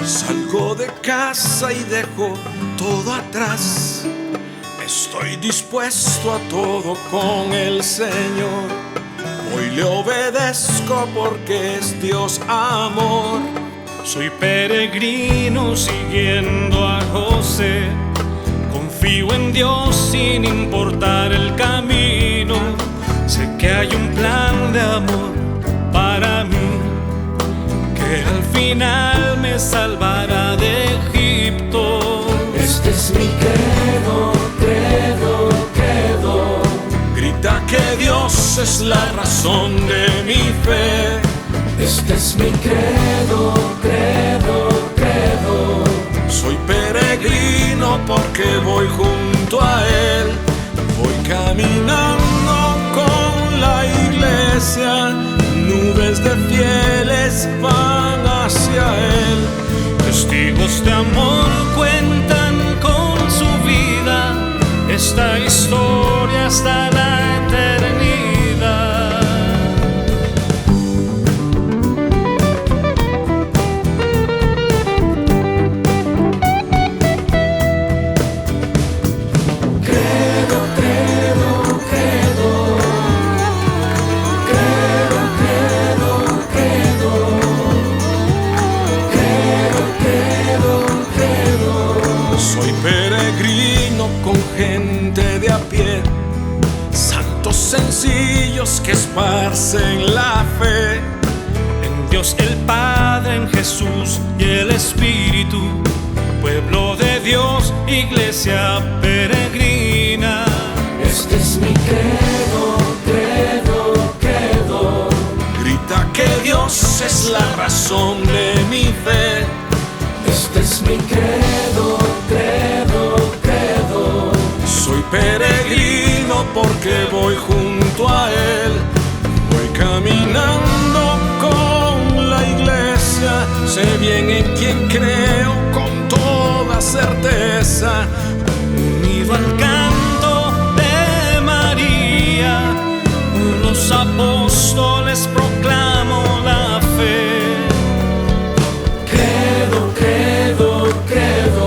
Salgo de casa y dejo todo atrás. Estoy dispuesto a todo con el Señor. Hoy le obedezco porque es Dios amor. Soy peregrino siguiendo a José. Confío en Dios sin importar el camino. Sé que hay un plan de amor para mí, que al final me salvará de Egipto. Este es mi credo, credo, credo. Grita que Dios es la razón de mi fe. Este es mi credo, credo, credo. Soy peregrino porque voy junto a Él. Voy caminando con la iglesia. Nubes de fieles van hacia Él. Testigos de amor cuentan con su vida esta historia hasta la eternidad. Credo, credo, credo. Credo, credo, credo. Credo, credo, credo. Soy peregrino con gente de a pie, santos sencillos que esparcen la fe. En Dios el Padre, en Jesús y el Espíritu, pueblo de Dios, iglesia peregrina. Este es mi credo, credo, credo. Grita que Dios es la razón de mi fe. Este es mi credo, credo, credo. Soy peregrino porque voy junto a Él. Voy caminando con la iglesia. Sé bien en quién creo con toda certeza. Unido al canto de María, los apóstoles proclamo la fe. Credo, credo, credo.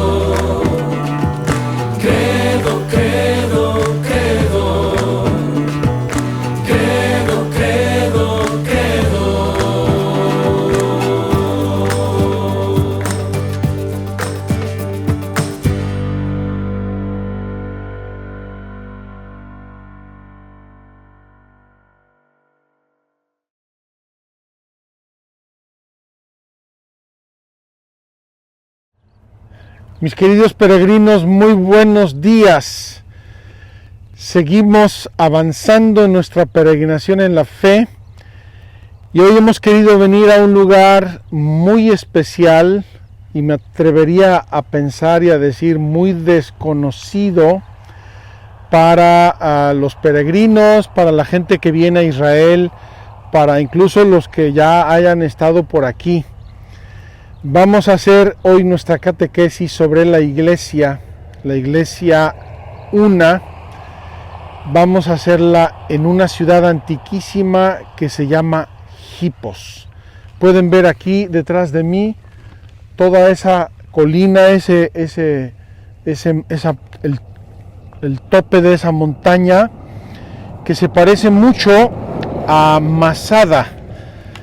Credo, credo, credo. Credo, credo, credo. Mis queridos peregrinos, muy buenos días. Seguimos avanzando en nuestra peregrinación en la fe y hoy hemos querido venir a un lugar muy especial y me atrevería a pensar y a decir muy desconocido para los peregrinos, para la gente que viene a Israel, para incluso los que ya hayan estado por aquí. Vamos a hacer hoy nuestra catequesis sobre la iglesia una. Vamos a hacerla en una ciudad antiquísima que se llama Hipos. Pueden ver aquí detrás de mí toda esa colina, el tope de esa montaña que se parece mucho a Masada.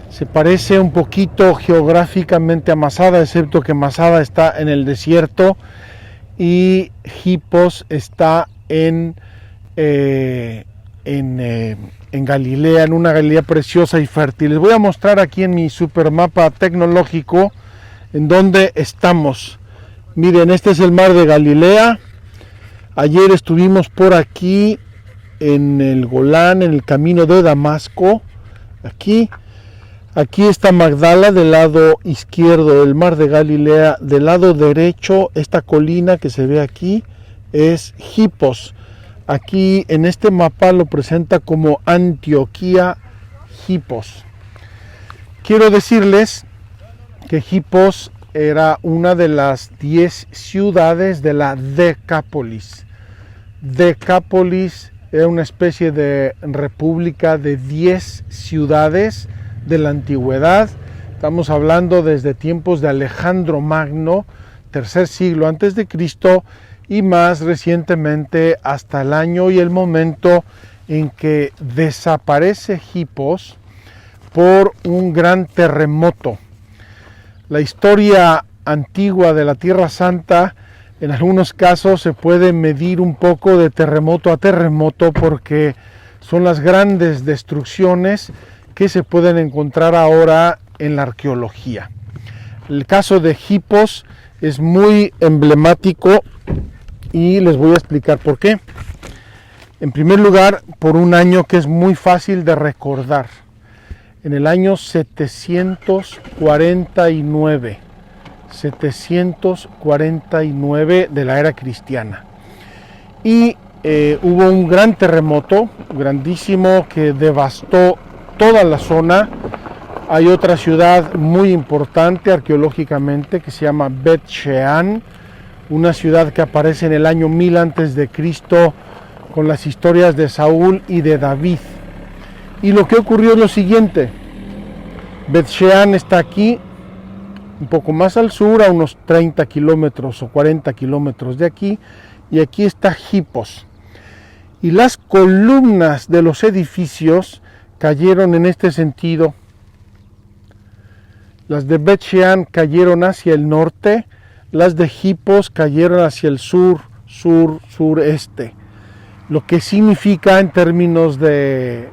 Se parece un poquito geográficamente a Masada, excepto que Masada está en el desierto y Hipos está en Galilea, en una Galilea preciosa y fértil. Les voy a mostrar aquí en mi supermapa tecnológico en donde estamos. Miren, este es el mar de Galilea. Ayer estuvimos por aquí en el Golán, en el camino de Damasco. Aquí está Magdala del lado izquierdo del mar de Galilea. Del lado derecho, esta colina que se ve aquí es Hipos. Aquí en este mapa lo presenta como Antioquía Hipos. Quiero decirles que Hipos era una de las 10 ciudades de la Decápolis. Decápolis era una especie de república de 10 ciudades de la antigüedad Estamos hablando desde tiempos de Alejandro Magno, tercer siglo antes de Cristo, y más recientemente hasta el año y el momento en que desaparece Hipos por un gran terremoto. La historia antigua de la Tierra Santa, en algunos casos se puede medir un poco de terremoto a terremoto, porque son las grandes destrucciones que se pueden encontrar ahora en la arqueología. El caso de Hipos es muy emblemático y les voy a explicar por qué. En primer lugar, por un año que es muy fácil de recordar. En el año 749 de la era cristiana. Y hubo un gran terremoto, grandísimo, que devastó toda la zona. Hay otra ciudad muy importante arqueológicamente que se llama Bet Shean, una ciudad que aparece en el año 1000 antes de Cristo con las historias de Saúl y de David. Y lo que ocurrió es lo siguiente: Bet Shean está aquí, un poco más al sur, a unos 30 kilómetros o 40 kilómetros de aquí, y aquí está Hipos. Y las columnas de los edificios cayeron en este sentido. Las de Bet Shean cayeron hacia el norte, las de Hipos cayeron hacia el sur, sureste. Lo que significa en términos de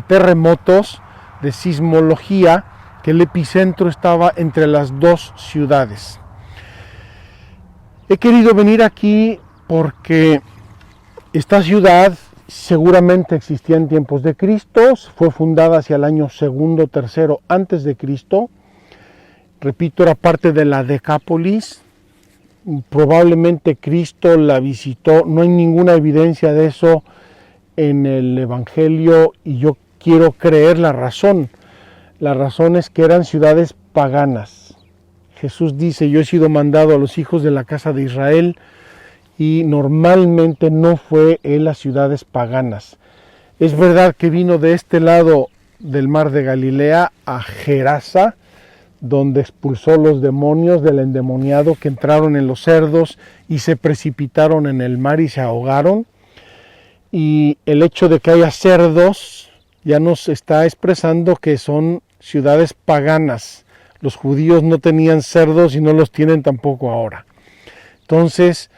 terremotos, de sismología, que el epicentro estaba entre las dos ciudades. He querido venir aquí porque esta ciudad seguramente existía en tiempos de Cristo, fue fundada hacia el año segundo, tercero antes de Cristo. Repito, era parte de la Decápolis. Probablemente Cristo la visitó, no hay ninguna evidencia de eso en el Evangelio, y yo quiero creer la razón. La razón es que eran ciudades paganas. Jesús dice: yo he sido mandado a los hijos de la casa de Israel, y normalmente no fue en las ciudades paganas. Es verdad que vino de este lado del mar de Galilea a Gerasa, donde expulsó los demonios del endemoniado que entraron en los cerdos y se precipitaron en el mar y se ahogaron. Y el hecho de que haya cerdos ya nos está expresando que son ciudades paganas. Los judíos no tenían cerdos y no los tienen tampoco ahora. Entonces,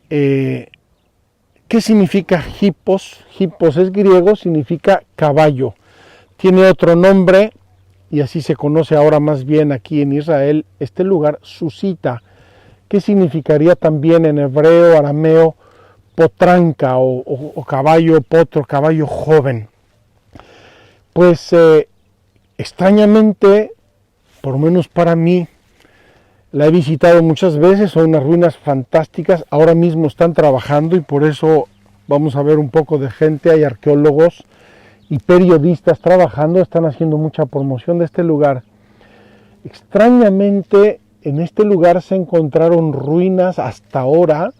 ¿qué significa Hipos? Hipos es griego, significa caballo. Tiene otro nombre, y así se conoce ahora más bien aquí en Israel, este lugar, Susita, que significaría también en hebreo, arameo, potranca o caballo potro, caballo joven. Pues extrañamente, por lo menos para mí, la he visitado muchas veces, son unas ruinas fantásticas. Ahora mismo están trabajando y por eso vamos a ver un poco de gente, hay arqueólogos y periodistas trabajando, están haciendo mucha promoción de este lugar. Extrañamente, en este lugar se encontraron ruinas hasta ahora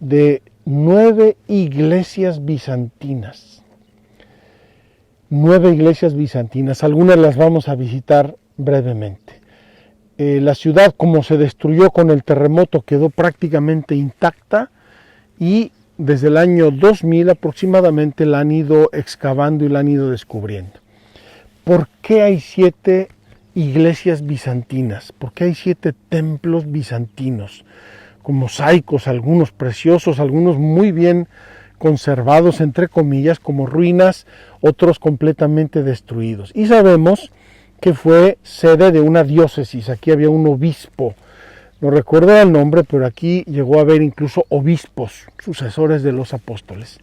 de 9 iglesias bizantinas. 9 iglesias bizantinas, algunas las vamos a visitar brevemente. La ciudad, como se destruyó con el terremoto, quedó prácticamente intacta, y desde el año 2000 aproximadamente la han ido excavando y la han ido descubriendo. ¿Por qué hay 7 iglesias bizantinas? ¿Por qué hay 7 templos bizantinos? Con mosaicos, algunos preciosos, algunos muy bien conservados, entre comillas, como ruinas, otros completamente destruidos. Y sabemos que fue sede de una diócesis. Aquí había un obispo. No recuerdo el nombre, pero aquí llegó a haber incluso obispos, sucesores de los apóstoles.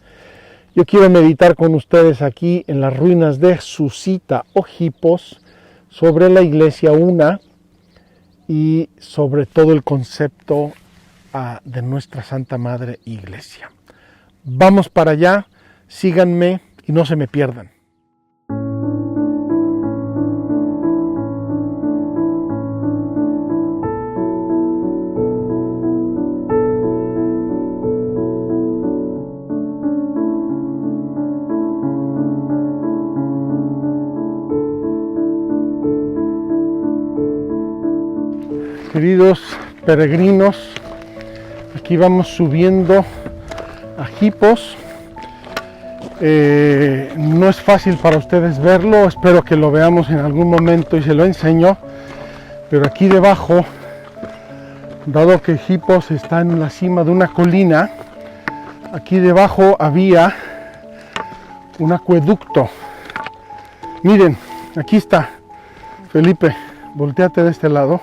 Yo quiero meditar con ustedes aquí en las ruinas de Susita o Hipos, sobre la iglesia una y sobre todo el concepto de nuestra Santa Madre Iglesia. Vamos para allá, síganme y no se me pierdan. Queridos peregrinos, aquí vamos subiendo a Hipos. No es fácil para ustedes verlo, espero que lo veamos en algún momento y se lo enseño, pero aquí debajo, dado que Hipos está en la cima de una colina, aquí debajo había un acueducto. Miren, aquí está. Felipe, volteate de este lado.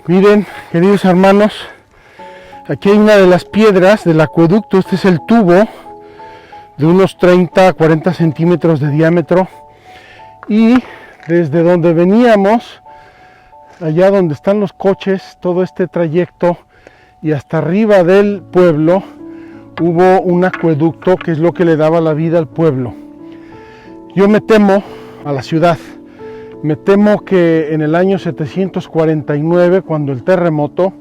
Miren, queridos hermanos, aquí hay una de las piedras del acueducto. Este es el tubo de unos 30 a 40 centímetros de diámetro, y desde donde veníamos, allá donde están los coches, todo este trayecto y hasta arriba del pueblo, hubo un acueducto que es lo que le daba la vida al pueblo. Yo me temo a la ciudad. Me temo que en el año 749, cuando el terremoto,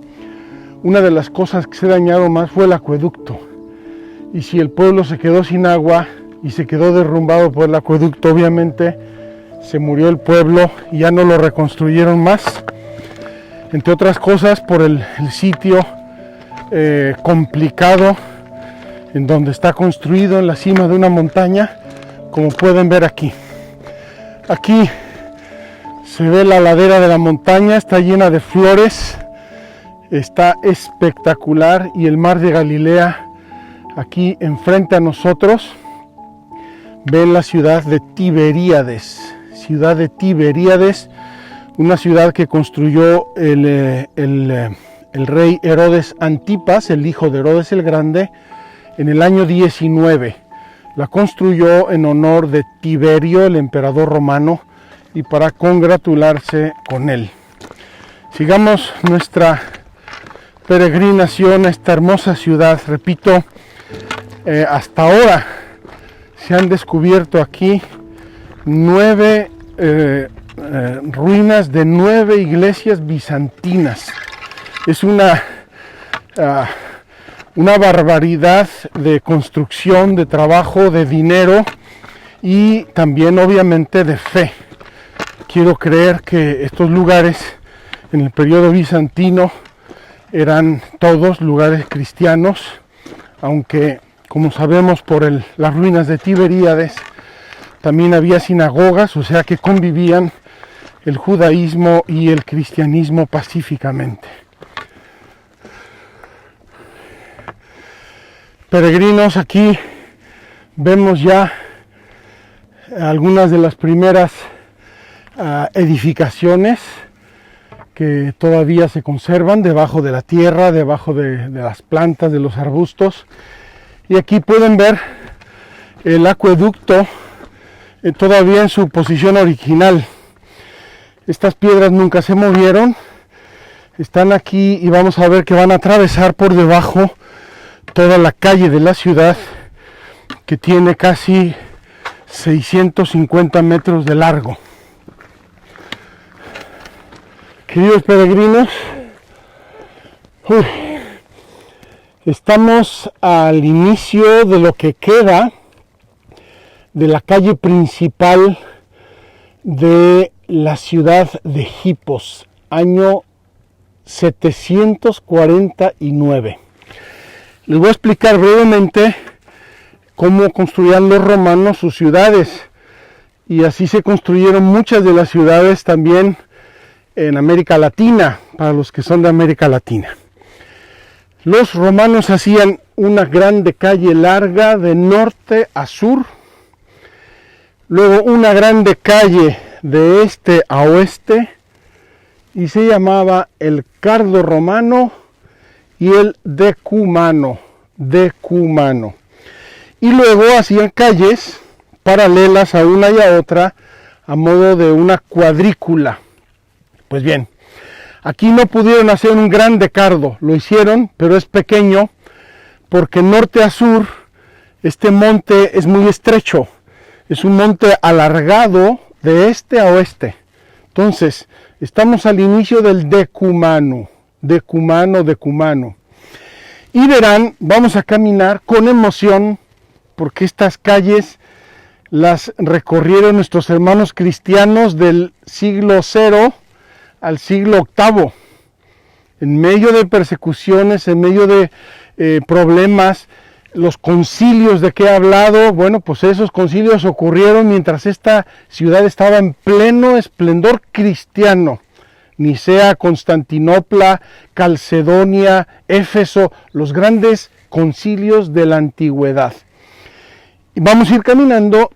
una de las cosas que se dañaron más fue el acueducto. Y si el pueblo se quedó sin agua y se quedó derrumbado por el acueducto, obviamente se murió el pueblo y ya no lo reconstruyeron más. Entre otras cosas por el sitio complicado en donde está construido, en la cima de una montaña, como pueden ver aquí. Aquí se ve la ladera de la montaña, está llena de flores, está espectacular, y el mar de Galilea aquí enfrente a nosotros. Ven la ciudad de Tiberíades, una ciudad que construyó el rey Herodes Antipas, el hijo de Herodes el Grande, en el año 19. La construyó en honor de Tiberio, el emperador romano, y para congratularse con él. Sigamos nuestra peregrinación a esta hermosa ciudad. Repito, hasta ahora se han descubierto aquí 9 ruinas de 9 iglesias bizantinas. Es una barbaridad de construcción, de trabajo, de dinero y también obviamente de fe. Quiero creer que estos lugares en el periodo bizantino eran todos lugares cristianos, aunque como sabemos por las ruinas de Tiberíades también había sinagogas, o sea que convivían el judaísmo y el cristianismo pacíficamente. Peregrinos, aquí vemos ya algunas de las primeras edificaciones que todavía se conservan debajo de la tierra, debajo de las plantas, de los arbustos. Y aquí pueden ver el acueducto todavía en su posición original. Estas piedras nunca se movieron, están aquí y vamos a ver que van a atravesar por debajo toda la calle de la ciudad, que tiene casi 650 metros de largo. Queridos peregrinos, estamos al inicio de lo que queda de la calle principal de la ciudad de Hipos, año 749. Les voy a explicar brevemente cómo construían los romanos sus ciudades, y así se construyeron muchas de las ciudades también en América Latina, para los que son de América Latina. Los romanos hacían una grande calle larga de norte a sur, luego una grande calle de este a oeste, y se llamaba el Cardo Romano y el Decumano. Y luego hacían calles paralelas a una y a otra a modo de una cuadrícula. Pues bien, aquí no pudieron hacer un gran decardo, lo hicieron, pero es pequeño, porque norte a sur este monte es muy estrecho, es un monte alargado de este a oeste. Entonces, estamos al inicio del Decumano. Y verán, vamos a caminar con emoción, porque estas calles las recorrieron nuestros hermanos cristianos del siglo 0 al siglo VIII, en medio de persecuciones, en medio de problemas. Los concilios de que he hablado, bueno, pues esos concilios ocurrieron mientras esta ciudad estaba en pleno esplendor cristiano. Nicea, Constantinopla, Calcedonia, Éfeso, los grandes concilios de la antigüedad. Y vamos a ir caminando,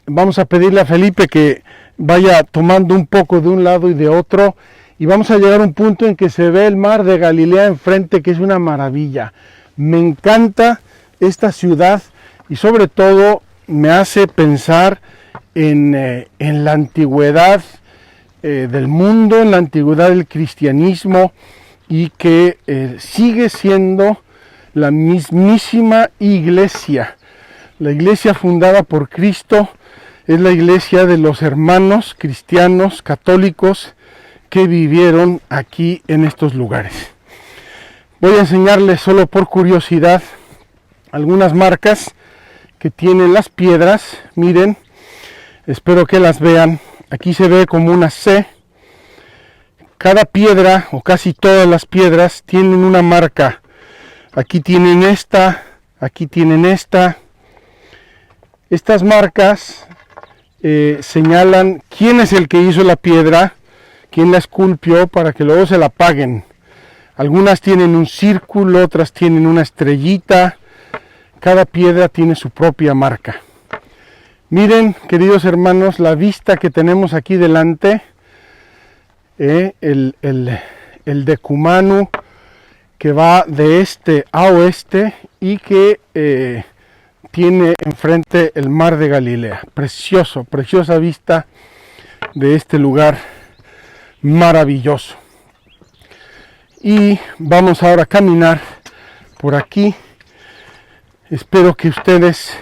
vamos a pedirle a Felipe que vaya tomando un poco de un lado y de otro, y vamos a llegar a un punto en que se ve el mar de Galilea enfrente, que es una maravilla. Me encanta esta ciudad y sobre todo me hace pensar en la antigüedad del mundo, en la antigüedad del cristianismo, y que sigue siendo la mismísima iglesia. La iglesia fundada por Cristo es la iglesia de los hermanos cristianos católicos que vivieron aquí en estos lugares. Voy a enseñarles solo por curiosidad algunas marcas que tienen las piedras. Miren, espero que las vean. Aquí se ve como una C. Cada piedra, o casi todas las piedras, tienen una marca. Aquí tienen esta, aquí tienen esta. Estas marcas señalan quién es el que hizo la piedra, quién la esculpió, para que luego se la paguen. Algunas tienen un círculo, otras tienen una estrellita. Cada piedra tiene su propia marca. Miren, queridos hermanos, la vista que tenemos aquí delante, el decumano que va de este a oeste y que tiene enfrente el mar de Galilea. Precioso, preciosa vista de este lugar maravilloso. Y vamos ahora a caminar por aquí. Espero que ustedes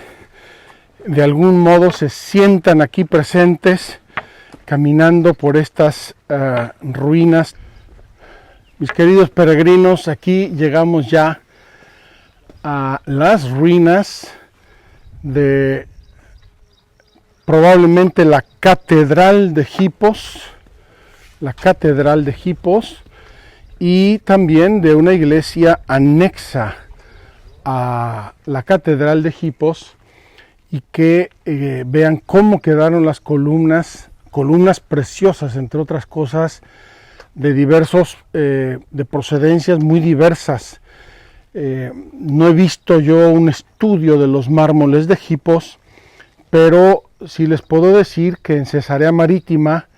de algún modo se sientan aquí presentes, caminando por estas ruinas. Mis queridos peregrinos, aquí llegamos ya a las ruinas de probablemente la Catedral de Hipos, y también de una iglesia anexa a la Catedral de Hipos, y que vean cómo quedaron las columnas preciosas, entre otras cosas, de de procedencias muy diversas. No he visto yo un estudio de los mármoles de Hipos, pero sí les puedo decir que en Cesarea Marítima,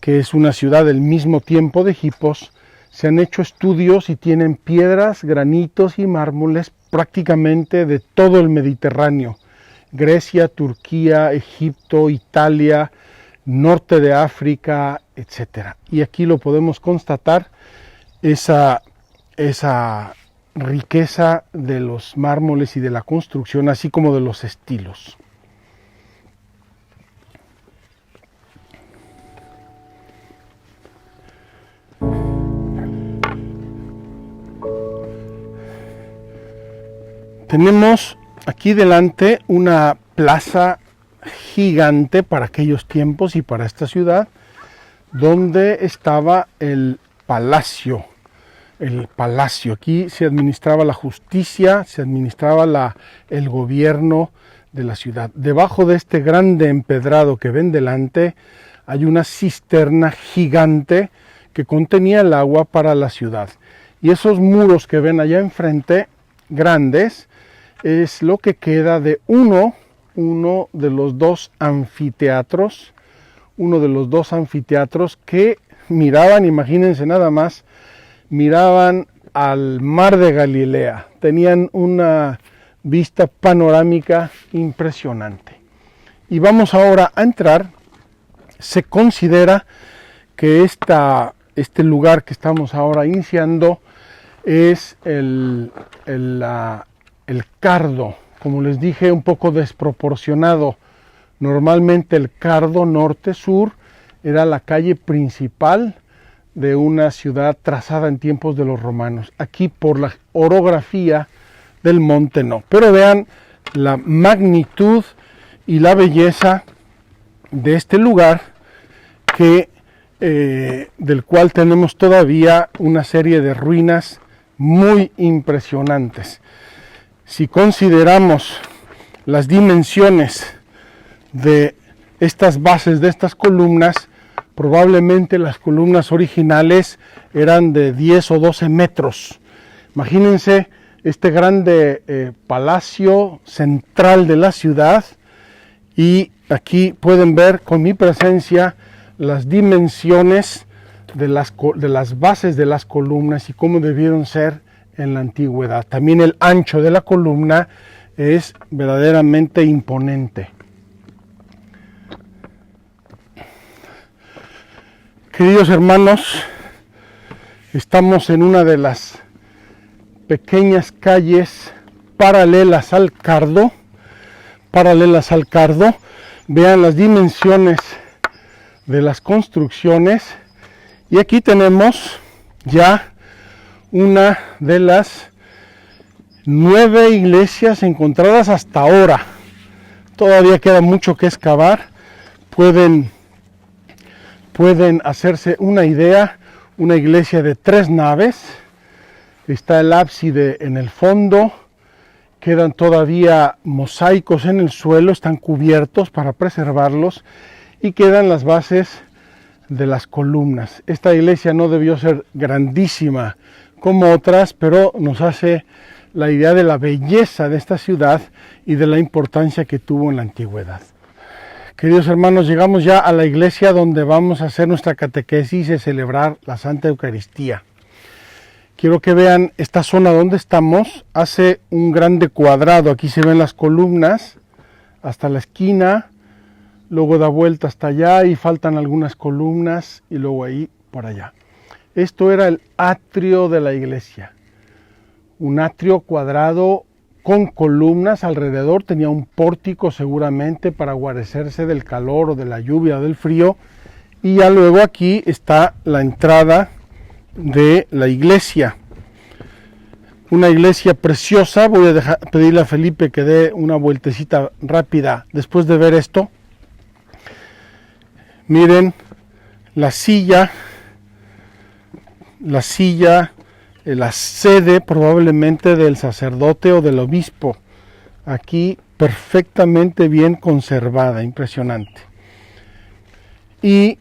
que es una ciudad del mismo tiempo de Hipos, se han hecho estudios y tienen piedras, granitos y mármoles prácticamente de todo el Mediterráneo. Grecia, Turquía, Egipto, Italia, norte de África, etc. Y aquí lo podemos constatar, esa riqueza de los mármoles y de la construcción, así como de los estilos. Tenemos aquí delante una plaza gigante para aquellos tiempos y para esta ciudad, donde estaba el palacio. Aquí se administraba la justicia, se administraba el gobierno de la ciudad. Debajo de este grande empedrado que ven delante hay una cisterna gigante que contenía el agua para la ciudad. Y esos muros que ven allá enfrente, grandes, es lo que queda de uno de los dos anfiteatros que miraban, imagínense nada más, miraban al mar de Galilea. Tenían una vista panorámica impresionante. Y vamos ahora a entrar. Se considera que este lugar que estamos ahora iniciando es el Cardo, como les dije, un poco desproporcionado. Normalmente el Cardo norte-sur era la calle principal de una ciudad trazada en tiempos de los romanos. Aquí, por la orografía del monte, no. Pero vean la magnitud y la belleza de este lugar, que del cual tenemos todavía una serie de ruinas muy impresionantes. Si consideramos las dimensiones de estas bases, de estas columnas, probablemente las columnas originales eran de 10 o 12 metros. Imagínense este grande palacio central de la ciudad, y aquí pueden ver con mi presencia las dimensiones de las bases de las columnas y cómo debieron ser en la antigüedad. También el ancho de la columna es verdaderamente imponente. Queridos hermanos, estamos en una de las pequeñas calles paralelas al Cardo. Vean las dimensiones de las construcciones, y aquí tenemos ya una de las 9 iglesias encontradas hasta ahora. Todavía queda mucho que excavar. Pueden hacerse una idea, una iglesia de 3 naves, está el ábside en el fondo, quedan todavía mosaicos en el suelo, están cubiertos para preservarlos, y quedan las bases de las columnas. Esta iglesia no debió ser grandísima como otras, pero nos hace la idea de la belleza de esta ciudad y de la importancia que tuvo en la antigüedad. Queridos hermanos, llegamos ya a la iglesia donde vamos a hacer nuestra catequesis y celebrar la Santa Eucaristía. Quiero que vean esta zona donde estamos. Hace un grande cuadrado. Aquí se ven las columnas hasta la esquina, luego da vuelta hasta allá y faltan algunas columnas, y luego ahí por allá. Esto era el atrio de la iglesia. Un atrio cuadrado con columnas alrededor, tenía un pórtico seguramente para guarecerse del calor o de la lluvia o del frío, y ya luego aquí está la entrada de la iglesia. Una iglesia preciosa. Voy a pedirle a Felipe que dé una vueltecita rápida después de ver esto. Miren la silla, la sede probablemente del sacerdote o del obispo, aquí perfectamente bien conservada, impresionante. Y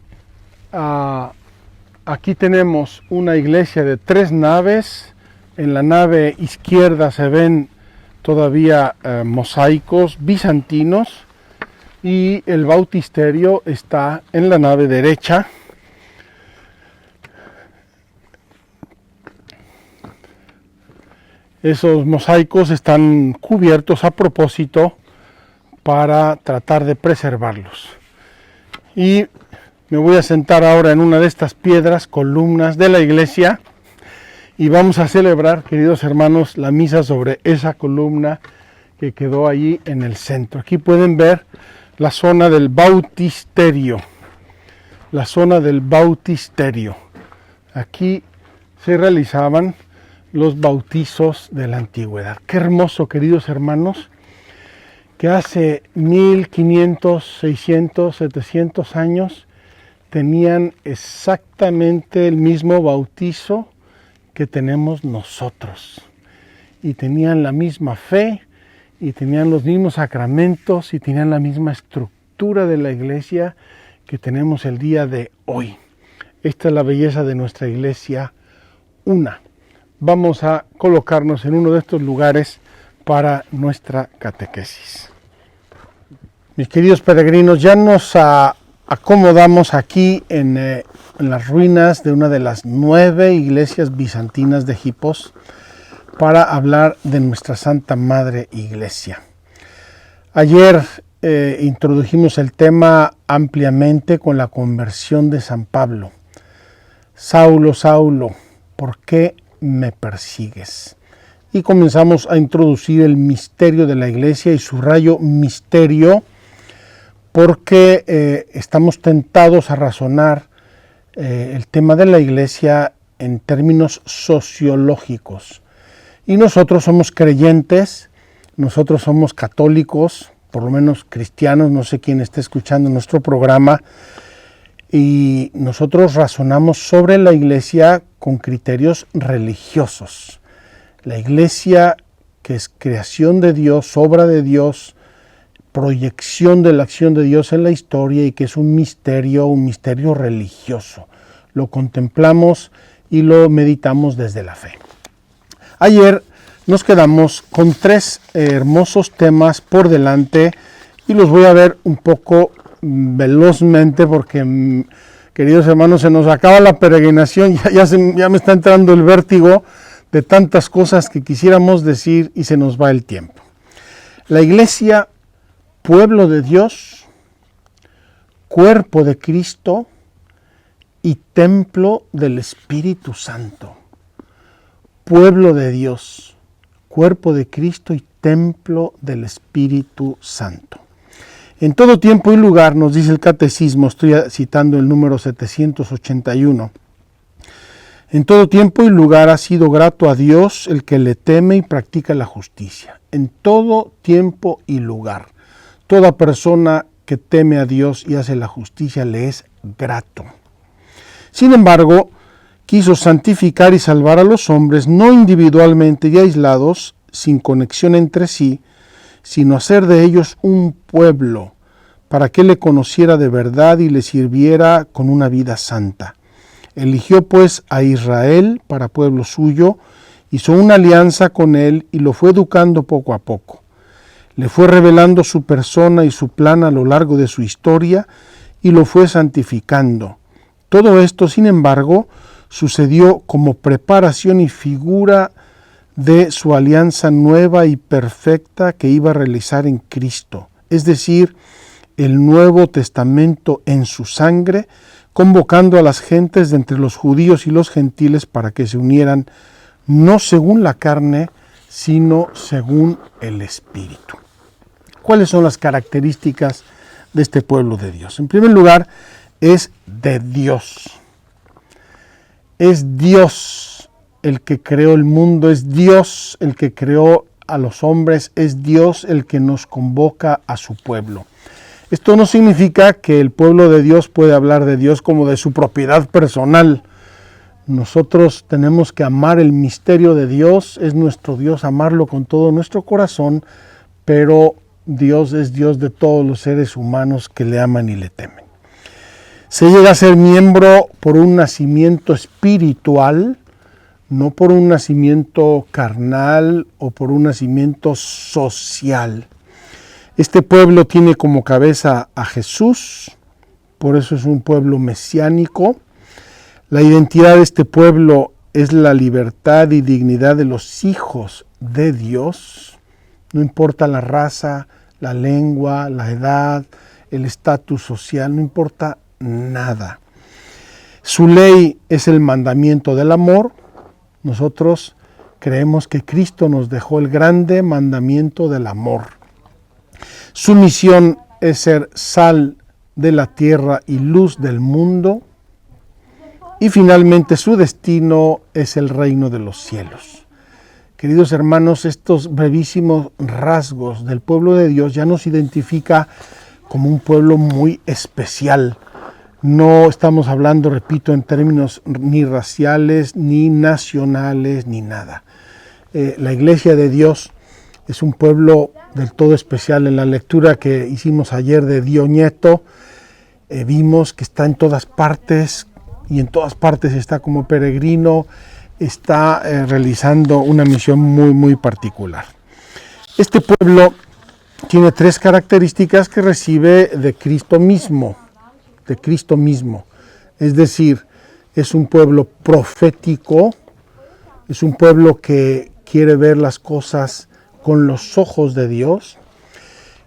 aquí tenemos una iglesia de 3 naves. En la nave izquierda se ven todavía mosaicos bizantinos, y el bautisterio está en la nave derecha. Esos mosaicos están cubiertos a propósito para tratar de preservarlos. Y me voy a sentar ahora en una de estas piedras, columnas de la iglesia, y vamos a celebrar, queridos hermanos, la misa sobre esa columna que quedó allí en el centro. Aquí pueden ver la zona del bautisterio. Aquí se realizaban los bautizos de la antigüedad. Qué hermoso, queridos hermanos, que hace 1500, 600, 700 años tenían exactamente el mismo bautizo que tenemos nosotros, y tenían la misma fe, y tenían los mismos sacramentos, y tenían la misma estructura de la iglesia que tenemos el día de hoy. Esta es la belleza de nuestra iglesia una. Vamos a colocarnos en uno de estos lugares para nuestra catequesis. Mis queridos peregrinos, ya nos acomodamos aquí en las ruinas de una de las 9 iglesias bizantinas de Hipos para hablar de nuestra Santa Madre Iglesia. Ayer introdujimos el tema ampliamente con la conversión de San Pablo. Saulo, Saulo, ¿por qué me persigues? Y comenzamos a introducir el misterio de la iglesia, y subrayo misterio porque estamos tentados a razonar el tema de la iglesia en términos sociológicos. Y nosotros somos creyentes, nosotros somos católicos, por lo menos cristianos, no sé quién esté escuchando nuestro programa, y nosotros razonamos sobre la iglesia con criterios religiosos. La iglesia, que es creación de Dios, obra de Dios, proyección de la acción de Dios en la historia, y que es un misterio religioso. Lo contemplamos y lo meditamos desde la fe. Ayer nos quedamos con 3 hermosos temas por delante y los voy a ver un poco velozmente porque, queridos hermanos, se nos acaba la peregrinación, ya me está entrando el vértigo de tantas cosas que quisiéramos decir y se nos va el tiempo. La iglesia, pueblo de Dios, cuerpo de Cristo y templo del Espíritu Santo. Pueblo de Dios, cuerpo de Cristo y templo del Espíritu Santo. En todo tiempo y lugar, nos dice el Catecismo, estoy citando el número 781, en todo tiempo y lugar ha sido grato a Dios el que le teme y practica la justicia. En todo tiempo y lugar. Toda persona que teme a Dios y hace la justicia le es grato. Sin embargo, quiso santificar y salvar a los hombres, no individualmente y aislados, sin conexión entre sí, sino hacer de ellos un pueblo, para que le conociera de verdad y le sirviera con una vida santa. Eligió pues a Israel para pueblo suyo, hizo una alianza con él y lo fue educando poco a poco. Le fue revelando su persona y su plan a lo largo de su historia y lo fue santificando. Todo esto, sin embargo, sucedió como preparación y figura de su alianza nueva y perfecta que iba a realizar en Cristo, es decir, el Nuevo Testamento en su sangre, convocando a las gentes de entre los judíos y los gentiles para que se unieran no según la carne, sino según el Espíritu. ¿Cuáles son las características de este pueblo de Dios? En primer lugar, es de Dios. Es Dios el que creó el mundo, es Dios el que creó a los hombres, es Dios el que nos convoca a su pueblo. Esto no significa que el pueblo de Dios puede hablar de Dios como de su propiedad personal. Nosotros tenemos que amar el misterio de Dios, es nuestro Dios, amarlo con todo nuestro corazón, pero Dios es Dios de todos los seres humanos que le aman y le temen. Se llega a ser miembro por un nacimiento espiritual, no por un nacimiento carnal o por un nacimiento social. Este pueblo tiene como cabeza a Jesús, por eso es un pueblo mesiánico. La identidad de este pueblo es la libertad y dignidad de los hijos de Dios. No importa la raza, la lengua, la edad, el estatus social, no importa nada. Su ley es el mandamiento del amor. Nosotros creemos que Cristo nos dejó el grande mandamiento del amor. Su misión es ser sal de la tierra y luz del mundo. Y finalmente su destino es el reino de los cielos. Queridos hermanos, estos brevísimos rasgos del pueblo de Dios ya nos identifica como un pueblo muy especial. No estamos hablando, repito, en términos ni raciales, ni nacionales, ni nada. La iglesia de Dios es un pueblo del todo especial. En la lectura que hicimos ayer de Dionieto, vimos que está en todas partes, y en todas partes está como peregrino, está realizando una misión muy, muy particular. Este pueblo tiene 3 características que recibe de Cristo mismo, es decir, es un pueblo profético, es un pueblo que quiere ver las cosas con los ojos de Dios,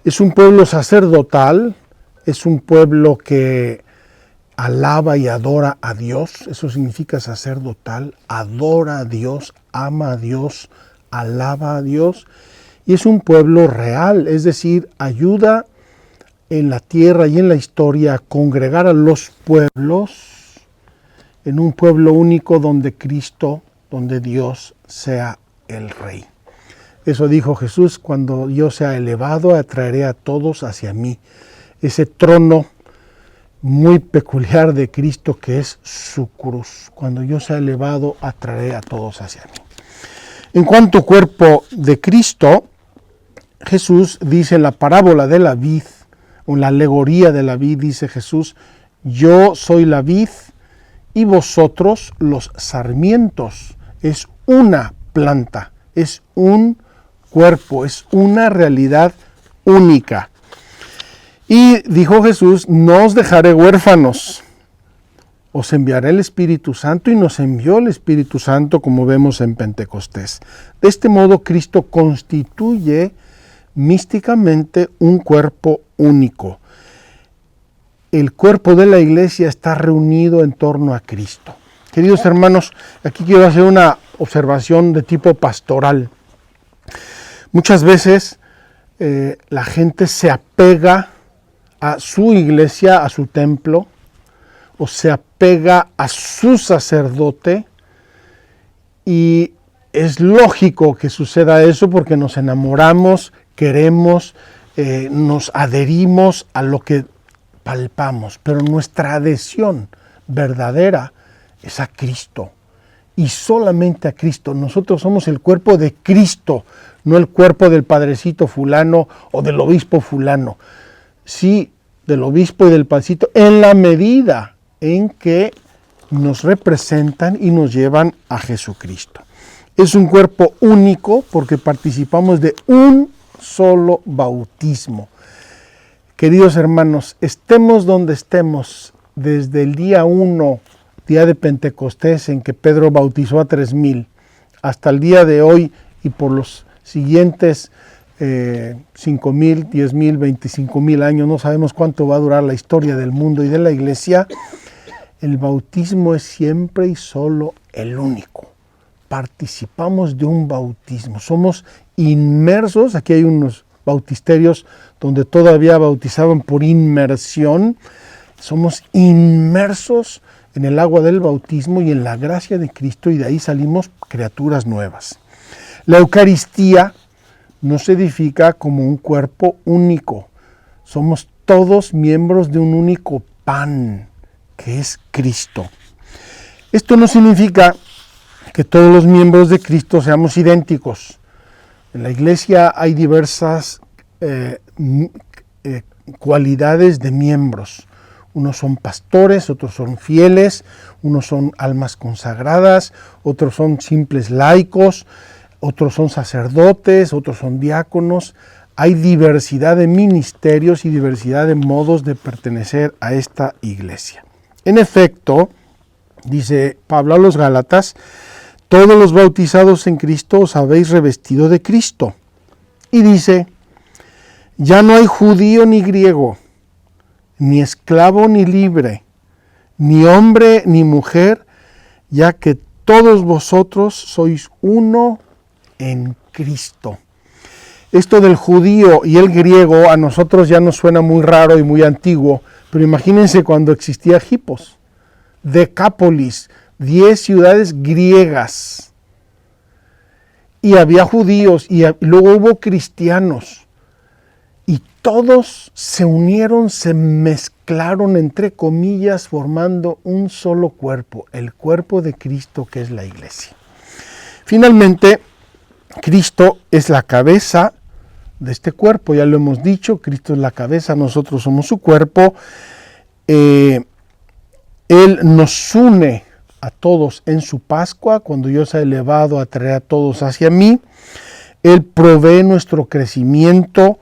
es un pueblo sacerdotal, es un pueblo que alaba y adora a Dios, eso significa sacerdotal, adora a Dios, ama a Dios, alaba a Dios, y es un pueblo real, es decir, ayuda en la tierra y en la historia a congregar a los pueblos en un pueblo único donde Cristo, donde Dios sea el Rey. Eso dijo Jesús: cuando yo sea elevado, atraeré a todos hacia mí. Ese trono muy peculiar de Cristo, que es su cruz. Cuando yo sea elevado, atraeré a todos hacia mí. En cuanto al cuerpo de Cristo, Jesús dice en la parábola de la vid, o en la alegoría de la vid, dice Jesús: yo soy la vid y vosotros los sarmientos. Es una planta, es un cuerpo, es una realidad única. Y dijo Jesús: no os dejaré huérfanos, os enviaré el Espíritu Santo, y nos envió el Espíritu Santo, como vemos en Pentecostés. De este modo, Cristo constituye místicamente un cuerpo único. El cuerpo de la iglesia está reunido en torno a Cristo. Queridos hermanos, aquí quiero hacer una observación de tipo pastoral. Muchas veces la gente se apega a su iglesia, a su templo, o se apega a su sacerdote, y es lógico que suceda eso porque nos enamoramos, queremos, nos adherimos a lo que palpamos, pero nuestra adhesión verdadera es a Cristo, y solamente a Cristo. Nosotros somos el cuerpo de Cristo, no el cuerpo del padrecito fulano o del obispo fulano. Sí, del obispo y del padrecito, en la medida en que nos representan y nos llevan a Jesucristo. Es un cuerpo único porque participamos de un solo bautismo. Queridos hermanos, estemos donde estemos, desde el día 1, día de Pentecostés, en que Pedro bautizó a 3,000, hasta el día de hoy y por los siguientes 5,000, 10,000, 25,000 años, no sabemos cuánto va a durar la historia del mundo y de la iglesia, el bautismo es siempre y solo el único. Participamos de un bautismo, somos inmersos. Aquí hay unos bautisterios donde todavía bautizaban por inmersión. Somos inmersos en el agua del bautismo y en la gracia de Cristo, y de ahí salimos criaturas nuevas. La Eucaristía nos edifica como un cuerpo único. Somos todos miembros de un único pan, que es Cristo. Esto no significa que todos los miembros de Cristo seamos idénticos. En la iglesia hay diversas cualidades de miembros. Unos son pastores, otros son fieles, unos son almas consagradas, otros son simples laicos, otros son sacerdotes, otros son diáconos. Hay diversidad de ministerios y diversidad de modos de pertenecer a esta iglesia. En efecto, dice Pablo a los Gálatas: todos los bautizados en Cristo os habéis revestido de Cristo. Y dice: ya no hay judío ni griego, ni esclavo ni libre, ni hombre ni mujer, ya que todos vosotros sois uno en Cristo. Esto del judío y el griego a nosotros ya nos suena muy raro y muy antiguo, pero imagínense cuando existía Hipos, Decápolis, 10 ciudades griegas, y había judíos y luego hubo cristianos, y todos se unieron, se mezclaron, entre comillas, formando un solo cuerpo, el cuerpo de Cristo, que es la iglesia. Finalmente, Cristo es la cabeza de este cuerpo, ya lo hemos dicho, Cristo es la cabeza, nosotros somos su cuerpo. Él nos une a todos en su Pascua, cuando yo sea elevado a traer a todos hacia mí. Él provee nuestro crecimiento,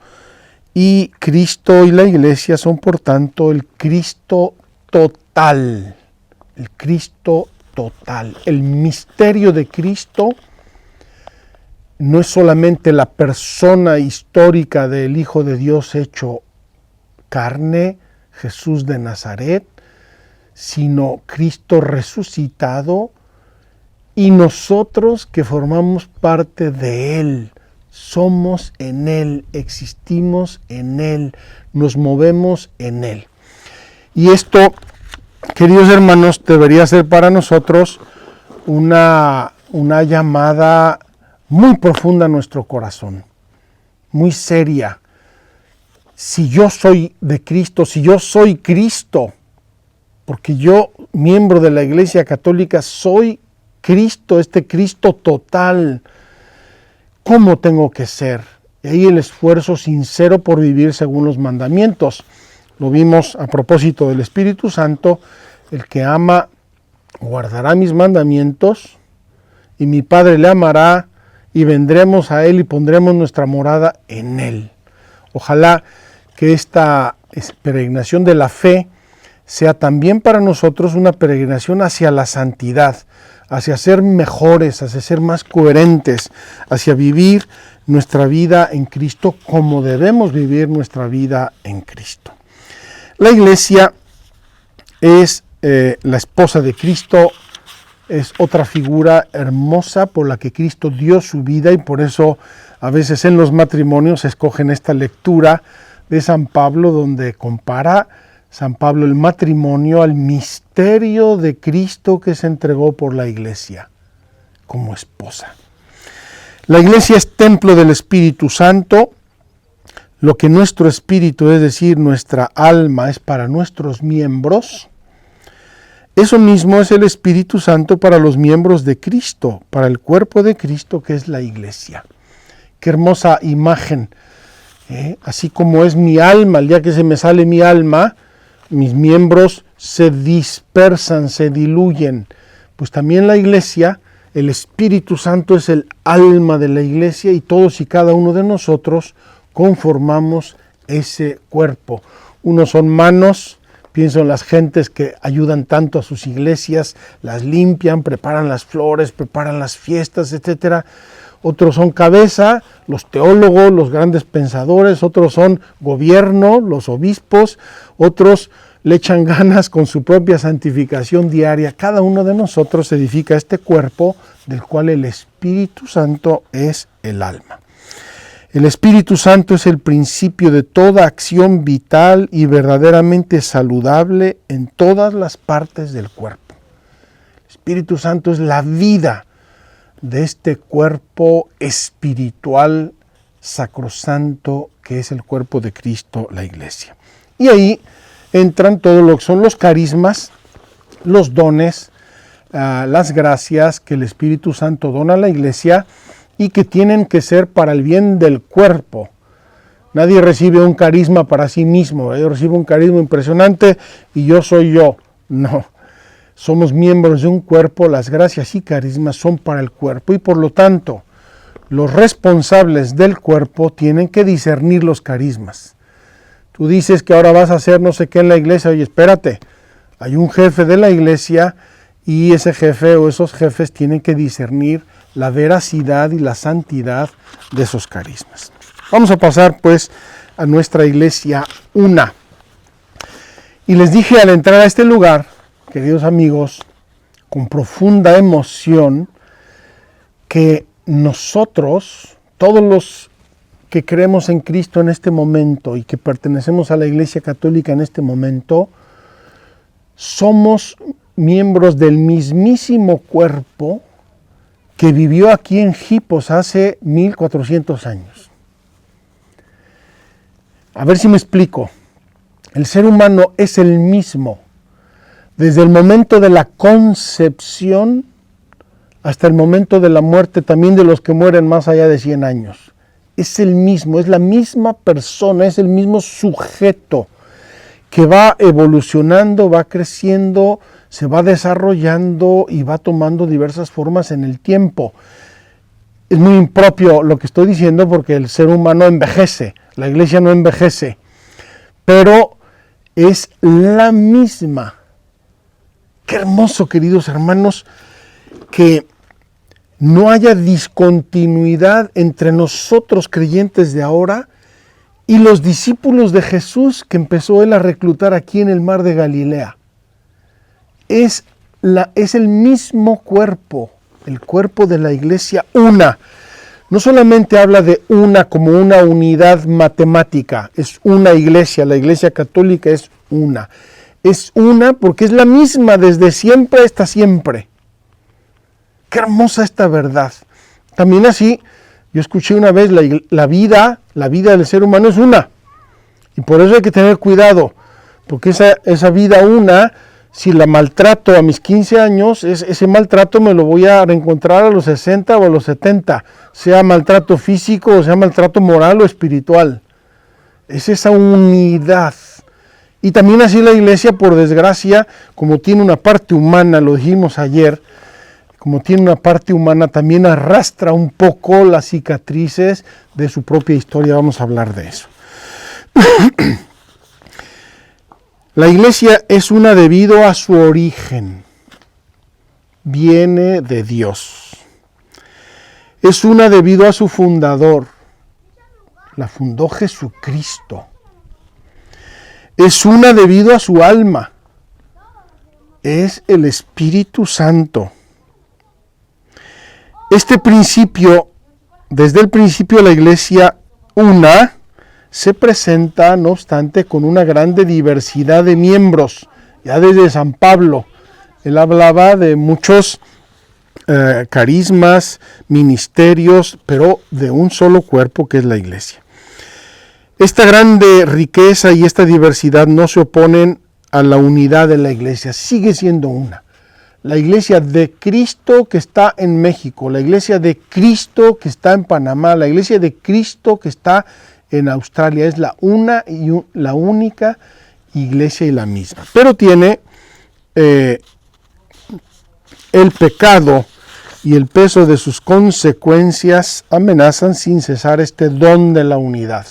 y Cristo y la iglesia son por tanto el Cristo total, el Cristo total. El misterio de Cristo no es solamente la persona histórica del Hijo de Dios hecho carne, Jesús de Nazaret, sino Cristo resucitado, y nosotros que formamos parte de Él. Somos en Él, existimos en Él, nos movemos en Él. Y esto, queridos hermanos, debería ser para nosotros una llamada muy profunda a nuestro corazón, muy seria. Si yo soy de Cristo, si yo soy Cristo, porque yo, miembro de la Iglesia Católica, soy Cristo, este Cristo total. ¿Cómo tengo que ser? Y ahí el esfuerzo sincero por vivir según los mandamientos. Lo vimos a propósito del Espíritu Santo: el que ama guardará mis mandamientos, y mi Padre le amará, y vendremos a Él y pondremos nuestra morada en Él. Ojalá que esta peregrinación de la fe sea también para nosotros una peregrinación hacia la santidad, hacia ser mejores, hacia ser más coherentes, hacia vivir nuestra vida en Cristo como debemos vivir nuestra vida en Cristo. La Iglesia es la esposa de Cristo, es otra figura hermosa por la que Cristo dio su vida, y por eso a veces en los matrimonios escogen esta lectura de San Pablo, donde compara San Pablo el matrimonio al misterio de Cristo que se entregó por la Iglesia como esposa. La Iglesia es templo del Espíritu Santo. Lo que nuestro espíritu, es decir, nuestra alma, es para nuestros miembros, eso mismo es el Espíritu Santo para los miembros de Cristo, para el cuerpo de Cristo, que es la Iglesia. Qué hermosa imagen. Así como es mi alma, el día que se me sale mi alma, mis miembros se dispersan, se diluyen. Pues también la Iglesia, el Espíritu Santo es el alma de la Iglesia, y todos y cada uno de nosotros conformamos ese cuerpo. Unos son manos, pienso en las gentes que ayudan tanto a sus iglesias, las limpian, preparan las flores, preparan las fiestas, etc. Otros son cabeza, los teólogos, los grandes pensadores. Otros son gobierno, los obispos. Otros le echan ganas con su propia santificación diaria. Cada uno de nosotros edifica este cuerpo del cual el Espíritu Santo es el alma. El Espíritu Santo es el principio de toda acción vital y verdaderamente saludable en todas las partes del cuerpo. El Espíritu Santo es la vida de este cuerpo espiritual sacrosanto que es el cuerpo de Cristo, la Iglesia. Y ahí entran todo lo que son los carismas, los dones, las gracias que el Espíritu Santo dona a la Iglesia, y que tienen que ser para el bien del cuerpo. Nadie recibe un carisma para sí mismo. Yo recibo un carisma impresionante y yo soy yo. No, somos miembros de un cuerpo. Las gracias y carismas son para el cuerpo, y por lo tanto los responsables del cuerpo tienen que discernir los carismas. Tú dices que ahora vas a hacer no sé qué en la iglesia. Oye, espérate, hay un jefe de la iglesia, y ese jefe o esos jefes tienen que discernir la veracidad y la santidad de esos carismas. Vamos a pasar pues a nuestra iglesia una. Y les dije al entrar a este lugar, queridos amigos, con profunda emoción, que nosotros, todos los que creemos en Cristo en este momento y que pertenecemos a la Iglesia Católica en este momento, somos miembros del mismísimo cuerpo que vivió aquí en Hipos hace 1400 años. A ver si me explico. El ser humano es el mismo desde el momento de la concepción hasta el momento de la muerte, también de los que mueren más allá de 100 años. Es el mismo, es la misma persona, es el mismo sujeto que va evolucionando, va creciendo, se va desarrollando y va tomando diversas formas en el tiempo. Es muy impropio lo que estoy diciendo porque el ser humano envejece, la iglesia no envejece, pero es la misma. Qué hermoso, queridos hermanos, que no haya discontinuidad entre nosotros creyentes de ahora y los discípulos de Jesús que empezó él a reclutar aquí en el mar de Galilea. Es el mismo cuerpo, el cuerpo de la iglesia una. No solamente habla de una como una unidad matemática, es una iglesia, la iglesia católica es una. Es una porque es la misma desde siempre hasta siempre. Qué hermosa esta verdad. También así, yo escuché una vez, la vida del ser humano es una. Y por eso hay que tener cuidado, porque esa vida una Si la maltrato a mis 15 años, ese maltrato me lo voy a reencontrar a los 60 o a los 70, sea maltrato físico o sea maltrato moral o espiritual. Es esa unidad. Y también así la iglesia, por desgracia, como tiene una parte humana, lo dijimos ayer, como tiene una parte humana, también arrastra un poco las cicatrices de su propia historia. Vamos a hablar de eso. La iglesia es una debido a su origen. Viene de Dios. Es una debido a su fundador. La fundó Jesucristo. Es una debido a su alma. Es el Espíritu Santo. Este principio, desde el principio la iglesia una, se presenta, no obstante, con una grande diversidad de miembros. Ya desde San Pablo, él hablaba de muchos carismas, ministerios, pero de un solo cuerpo que es la iglesia. Esta grande riqueza y esta diversidad no se oponen a la unidad de la iglesia, sigue siendo una. La iglesia de Cristo que está en México, la iglesia de Cristo que está en Panamá, la iglesia de Cristo que está en Australia, es la única iglesia y la misma. Pero tiene el pecado y el peso de sus consecuencias amenazan sin cesar este don de la unidad.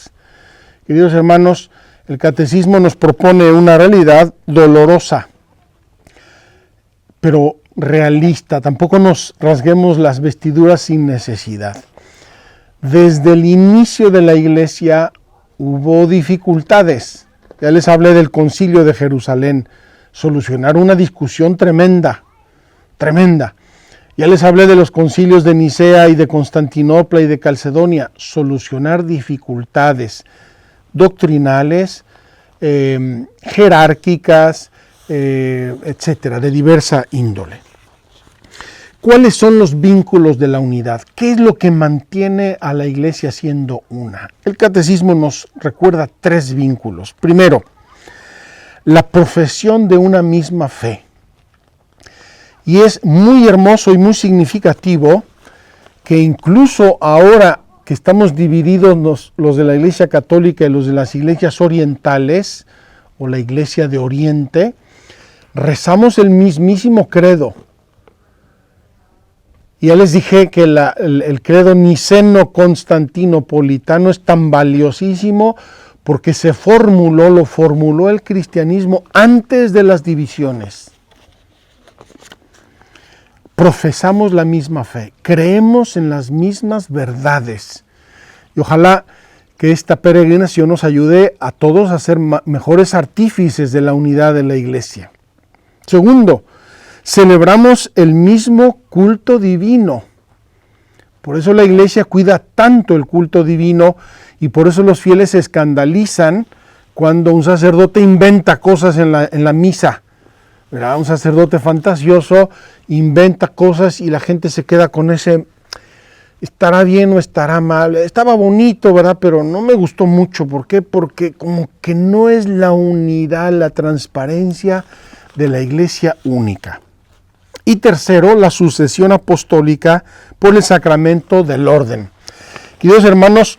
Queridos hermanos, el catecismo nos propone una realidad dolorosa, pero realista. Tampoco nos rasguemos las vestiduras sin necesidad. Desde el inicio de la iglesia hubo dificultades. Ya les hablé del Concilio de Jerusalén, solucionar una discusión tremenda. Ya les hablé de los concilios de Nicea y de Constantinopla y de Calcedonia, solucionar dificultades doctrinales, jerárquicas, etcétera, de diversa índole. ¿Cuáles son los vínculos de la unidad? ¿Qué es lo que mantiene a la iglesia siendo una? El catecismo nos recuerda 3 vínculos. Primero, la profesión de una misma fe. Y es muy hermoso y muy significativo que incluso ahora que estamos divididos los de la Iglesia Católica y los de las iglesias orientales, o la Iglesia de Oriente, rezamos el mismísimo credo. Y ya les dije que el credo niceno-constantinopolitano es tan valiosísimo porque lo formuló el cristianismo antes de las divisiones. Profesamos la misma fe, creemos en las mismas verdades. Y ojalá que esta peregrinación nos ayude a todos a ser mejores artífices de la unidad de la iglesia. Segundo, celebramos el mismo culto divino. Por eso la iglesia cuida tanto el culto divino y por eso los fieles se escandalizan cuando un sacerdote inventa cosas en la misa. ¿Verdad? Un sacerdote fantasioso inventa cosas y la gente se queda con ese, ¿estará bien o estará mal? Estaba bonito, ¿verdad? Pero no me gustó mucho. ¿Por qué? Porque como que no es la unidad, la transparencia de la iglesia única. Y tercero, la sucesión apostólica por el sacramento del orden. Queridos hermanos,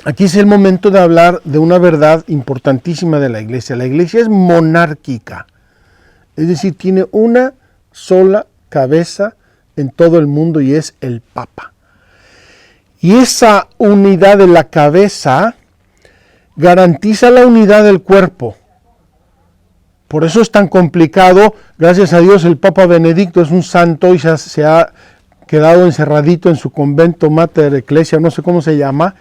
aquí es el momento de hablar de una verdad importantísima de la iglesia. La iglesia es monárquica. Es decir, tiene una sola cabeza en todo el mundo y es el Papa. Y esa unidad de la cabeza garantiza la unidad del cuerpo. Por eso es tan complicado. Gracias a Dios el Papa Benedicto es un santo y se ha quedado encerradito en su convento Mater Ecclesia, no sé cómo se llama,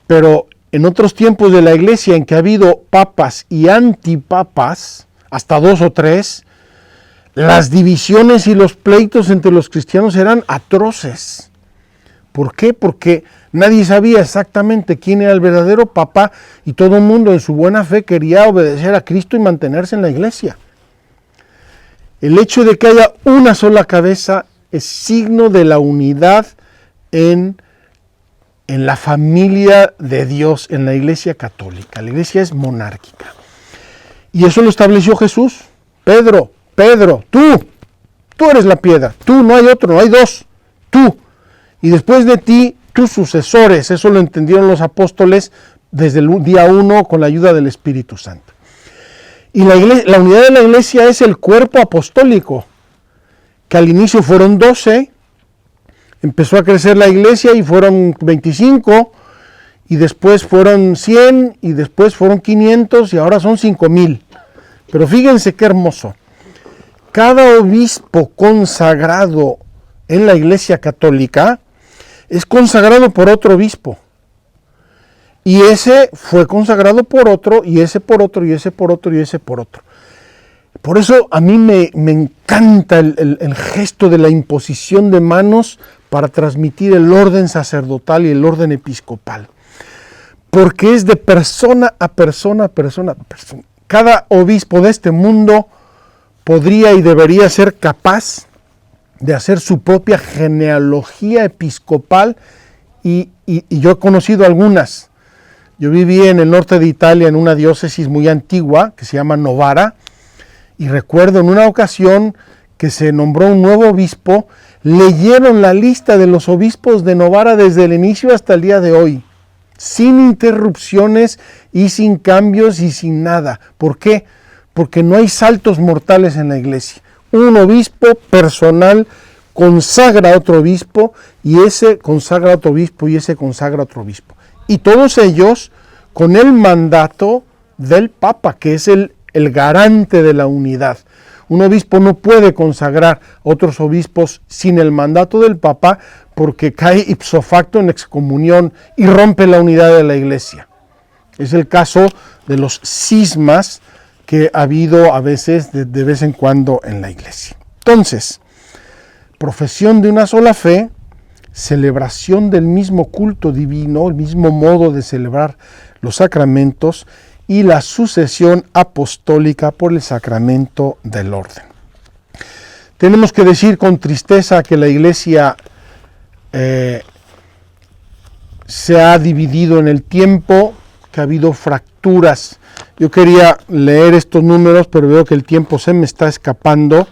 pero en otros tiempos de la iglesia en que ha habido papas y antipapas, hasta 2 o 3, las divisiones y los pleitos entre los cristianos eran atroces. ¿Por qué? Porque nadie sabía exactamente quién era el verdadero papa y todo el mundo en su buena fe quería obedecer a Cristo y mantenerse en la iglesia. El hecho de que haya una sola cabeza es signo de la unidad en la familia de Dios, en la iglesia católica. La iglesia es monárquica. Y eso lo estableció Jesús. Pedro, tú eres la piedra, tú, no hay otro, no hay dos, tú. Y después de ti, tus sucesores. Eso lo entendieron los apóstoles desde el día 1 con la ayuda del Espíritu Santo. Y la unidad de la iglesia es el cuerpo apostólico, que al inicio fueron 12, empezó a crecer la iglesia y fueron 25, y después fueron 100, y después fueron 500, y ahora son 5,000. Pero fíjense qué hermoso. Cada obispo consagrado en la iglesia católica es consagrado por otro obispo. Y ese fue consagrado por otro, y ese por otro, y ese por otro, y ese por otro. Por eso a mí me encanta el gesto de la imposición de manos para transmitir el orden sacerdotal y el orden episcopal. Porque es de persona a persona, persona a persona. Cada obispo de este mundo podría y debería ser capaz de hacer su propia genealogía episcopal, y yo he conocido algunas. Yo viví en el norte de Italia en una diócesis muy antigua que se llama Novara, y recuerdo en una ocasión que se nombró un nuevo obispo, leyeron la lista de los obispos de Novara desde el inicio hasta el día de hoy, sin interrupciones y sin cambios y sin nada. ¿Por qué? Porque no hay saltos mortales en la iglesia. Un obispo personal consagra a otro obispo, y ese consagra a otro obispo, y ese consagra a otro obispo. Y todos ellos con el mandato del Papa, que es el garante de la unidad. Un obispo no puede consagrar a otros obispos sin el mandato del Papa, porque cae ipso facto en excomunión y rompe la unidad de la iglesia. Es el caso de los cismas que ha habido a veces, de vez en cuando en la iglesia. Entonces, profesión de una sola fe, celebración del mismo culto divino, el mismo modo de celebrar los sacramentos, y la sucesión apostólica por el sacramento del orden. Tenemos que decir con tristeza que la iglesia se ha dividido en el tiempo, que ha habido fracturas. Yo quería leer estos números, pero veo que el tiempo se me está escapando.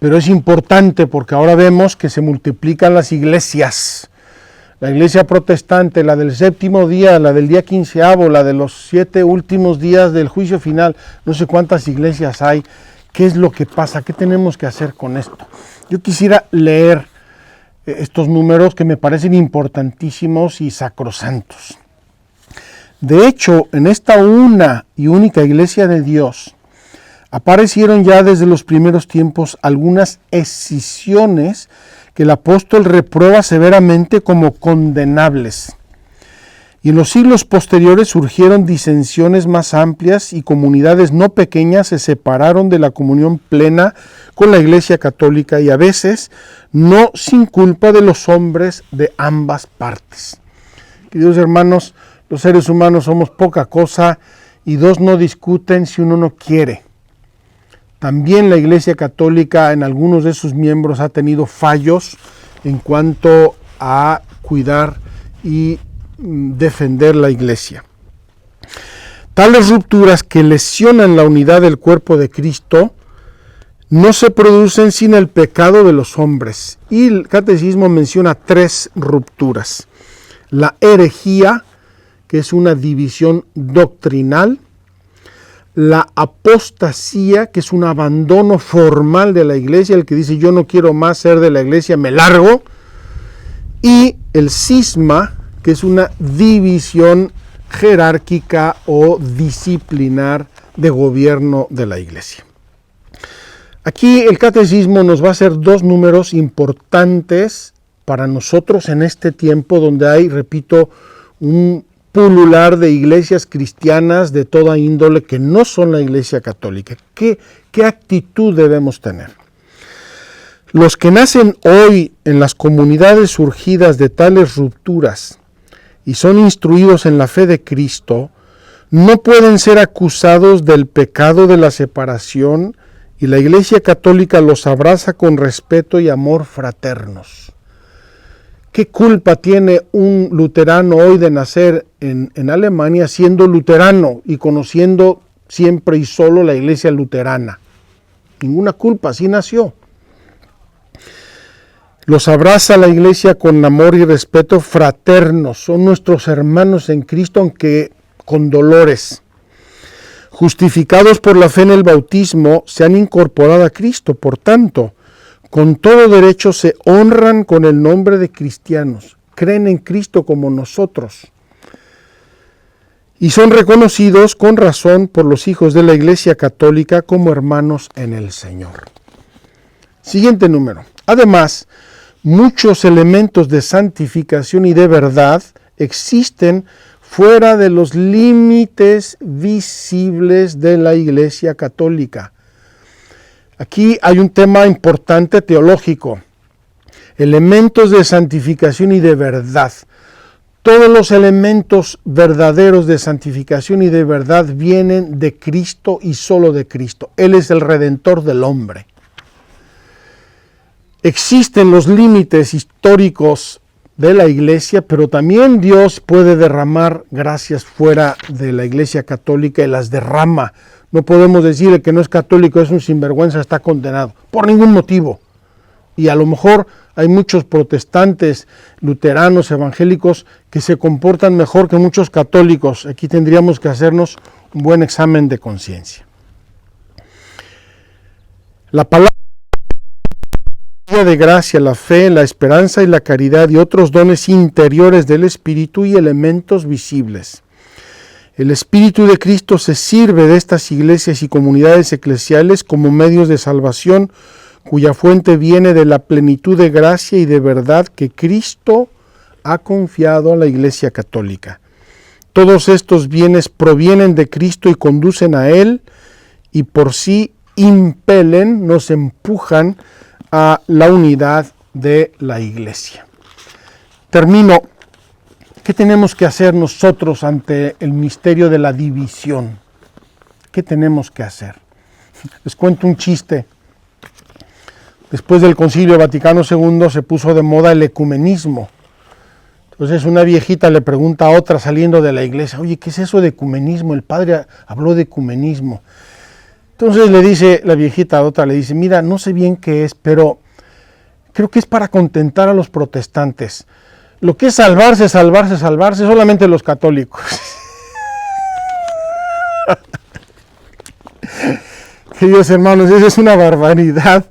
Pero es importante porque ahora vemos que se multiplican las iglesias. La iglesia protestante, la del séptimo día, la del día 15avo, la de los 7 últimos días del juicio final. No sé cuántas iglesias hay. ¿Qué es lo que pasa? ¿Qué tenemos que hacer con esto? Yo quisiera leer estos números que me parecen importantísimos y sacrosantos. De hecho, en esta una y única iglesia de Dios, aparecieron ya desde los primeros tiempos algunas escisiones que el apóstol reprueba severamente como condenables. Y en los siglos posteriores surgieron disensiones más amplias, y comunidades no pequeñas se separaron de la comunión plena con la Iglesia Católica, y a veces no sin culpa de los hombres de ambas partes. Queridos hermanos, los seres humanos somos poca cosa, y dos no discuten si uno no quiere. También la Iglesia Católica en algunos de sus miembros ha tenido fallos en cuanto a cuidar y defender la Iglesia. Tales rupturas que lesionan la unidad del cuerpo de Cristo no se producen sin el pecado de los hombres. Y el Catecismo menciona 3 rupturas. La herejía, que es una división doctrinal. La apostasía, que es un abandono formal de la iglesia, el que dice yo no quiero más ser de la iglesia, me largo. Y el cisma, que es una división jerárquica o disciplinar de gobierno de la iglesia. Aquí el catecismo nos va a hacer 2 números importantes para nosotros en este tiempo donde hay, repito, un pulular de iglesias cristianas de toda índole que no son la iglesia católica. ¿Qué actitud debemos tener? Los que nacen hoy en las comunidades surgidas de tales rupturas y son instruidos en la fe de Cristo, no pueden ser acusados del pecado de la separación, y la Iglesia Católica los abraza con respeto y amor fraternos. ¿Qué culpa tiene un luterano hoy de nacer en Alemania siendo luterano y conociendo siempre y solo la iglesia luterana. Ninguna culpa, así nació. Los abraza la iglesia con amor y respeto fraternos. Son nuestros hermanos en Cristo, aunque con dolores. Justificados por la fe en el bautismo, se han incorporado a Cristo. Por tanto, con todo derecho se honran con el nombre de cristianos. Creen en Cristo como nosotros. Y son reconocidos con razón por los hijos de la Iglesia Católica como hermanos en el Señor. Siguiente número. Además, muchos elementos de santificación y de verdad existen fuera de los límites visibles de la Iglesia Católica. Aquí hay un tema importante teológico. Elementos de santificación y de verdad. Todos los elementos verdaderos de santificación y de verdad vienen de Cristo y solo de Cristo. Él es el Redentor del hombre. Existen los límites históricos de la iglesia, pero también Dios puede derramar gracias fuera de la iglesia católica y las derrama. No podemos decir que no es católico, es un sinvergüenza, está condenado, por ningún motivo. Y a lo mejor hay muchos protestantes, luteranos, evangélicos, que se comportan mejor que muchos católicos. Aquí tendríamos que hacernos un buen examen de conciencia. La palabra de gracia, la fe, la esperanza y la caridad y otros dones interiores del Espíritu y elementos visibles. El Espíritu de Cristo se sirve de estas iglesias y comunidades eclesiales como medios de salvación, cuya fuente viene de la plenitud de gracia y de verdad que Cristo ha confiado a la Iglesia Católica. Todos estos bienes provienen de Cristo y conducen a Él, y por sí impelen, nos empujan a la unidad de la Iglesia. Termino. ¿Qué tenemos que hacer nosotros ante el misterio de la división? ¿Qué tenemos que hacer? Les cuento un chiste. Después del Concilio Vaticano II se puso de moda el ecumenismo. Entonces una viejita le pregunta a otra saliendo de la iglesia, oye, ¿qué es eso de ecumenismo? El padre habló de ecumenismo. Entonces le dice la viejita a otra, le dice, mira, no sé bien qué es, pero creo que es para contentar a los protestantes. Lo que es salvarse, solamente los católicos. Queridos hermanos, esa es una barbaridad.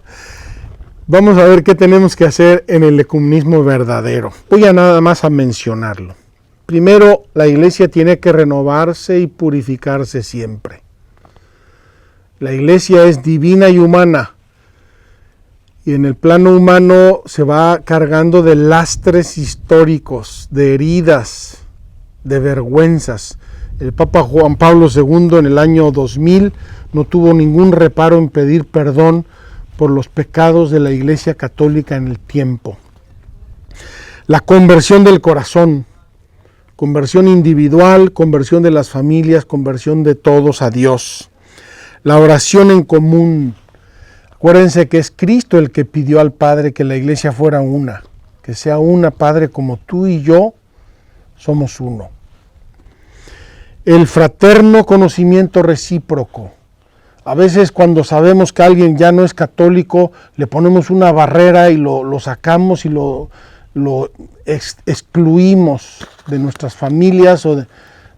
Vamos a ver qué tenemos que hacer en el ecumenismo verdadero. Voy a nada más a mencionarlo. Primero, la iglesia tiene que renovarse y purificarse siempre. La iglesia es divina y humana. Y en el plano humano se va cargando de lastres históricos, de heridas, de vergüenzas. El Papa Juan Pablo II en el año 2000 no tuvo ningún reparo en pedir perdón por los pecados de la Iglesia Católica en el tiempo. La conversión del corazón, conversión individual, conversión de las familias, conversión de todos a Dios. La oración en común. Acuérdense que es Cristo el que pidió al Padre que la iglesia fuera una, que sea una, Padre, como tú y yo somos uno. El fraterno conocimiento recíproco. A veces cuando sabemos que alguien ya no es católico, le ponemos una barrera y lo sacamos y lo excluimos de nuestras familias.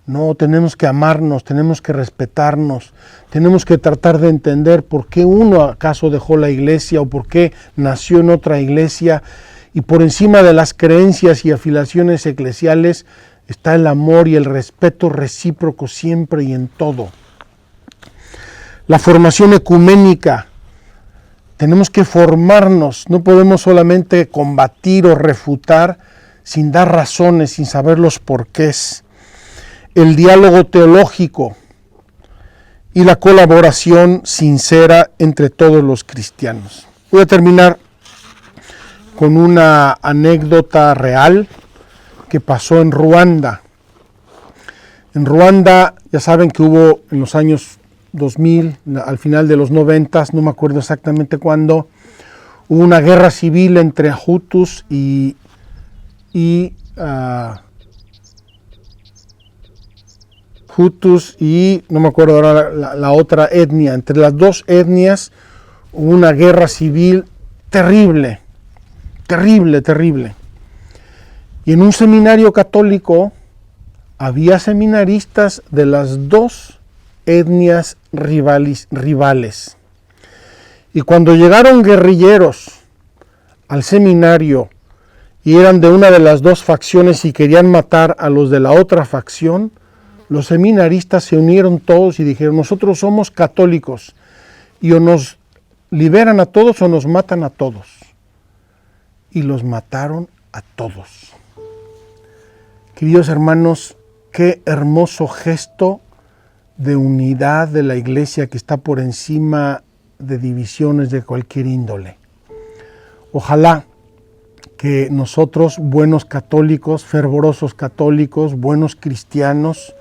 No, tenemos que amarnos, tenemos que respetarnos, tenemos que tratar de entender por qué uno acaso dejó la iglesia o por qué nació en otra iglesia. Y por encima de las creencias y afiliaciones eclesiales está el amor y el respeto recíproco siempre y en todo. La formación ecuménica. Tenemos que formarnos, no podemos solamente combatir o refutar sin dar razones, sin saber los porqués. El diálogo teológico y la colaboración sincera entre todos los cristianos. Voy a terminar con una anécdota real que pasó en Ruanda. En Ruanda, ya saben que hubo en los años 2000, al final de los 90, no me acuerdo exactamente cuándo, hubo una guerra civil entre Hutus y Hutus y no me acuerdo ahora la otra etnia. Entre las dos etnias hubo una guerra civil terrible, terrible, terrible. Y en un seminario católico había seminaristas de las dos etnias rivales. Y cuando llegaron guerrilleros al seminario y eran de una de las dos facciones y querían matar a los de la otra facción, los seminaristas se unieron todos y dijeron: nosotros somos católicos y o nos liberan a todos o nos matan a todos. Y los mataron a todos. Queridos hermanos, qué hermoso gesto de unidad de la iglesia que está por encima de divisiones de cualquier índole. Ojalá que nosotros, buenos católicos, fervorosos católicos, buenos cristianos,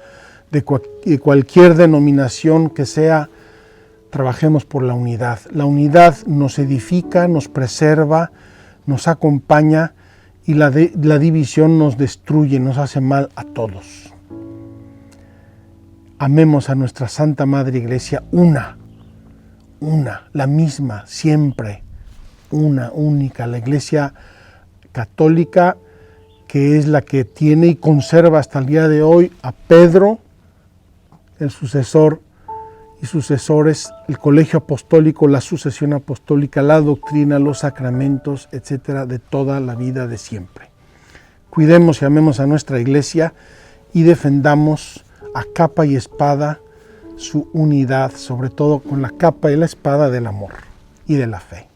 de cualquier denominación que sea, trabajemos por la unidad. La unidad nos edifica, nos preserva, nos acompaña, y la división nos destruye, nos hace mal a todos. Amemos a nuestra Santa Madre Iglesia, una, la misma, siempre, una, única, la Iglesia católica, que es la que tiene y conserva hasta el día de hoy a Pedro, el sucesor y sucesores, el colegio apostólico, la sucesión apostólica, la doctrina, los sacramentos, etcétera, de toda la vida de siempre. Cuidemos y amemos a nuestra Iglesia y defendamos a capa y espada su unidad, sobre todo con la capa y la espada del amor y de la fe.